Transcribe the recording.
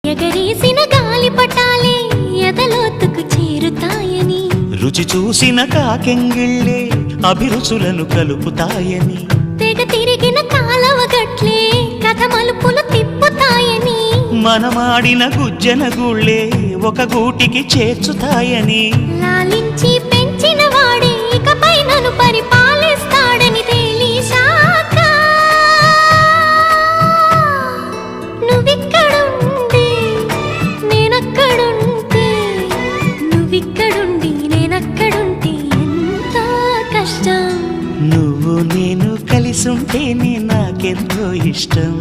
ఎగరేసిన గాలి పటాలే ఎదలోతుకు చేరుతాయని, రుచి చూసిన కాకెంగిళ్ళే అభిరుచులను కలుపుతాయని, తెగ తిరిగిన కాలవ గట్లే కథ మలుపులు తిప్పుతాయని, మనమాడిన గుజ్జన గుళ్ళే ఒక గూటికి చేర్చుతాయని, లాలించి పెంచిన వాడే ఇకపై నన్ను పరిపాలిస్తాడని తెలిసాక నువ్విక్కడుండి నేనక్కడుంటే, నువ్విక్కడుండి నేనక్కడుంటే ఎంత కష్టం. నువ్వు నేను కలిసుంటేనే నాకెంతో ఇష్టం.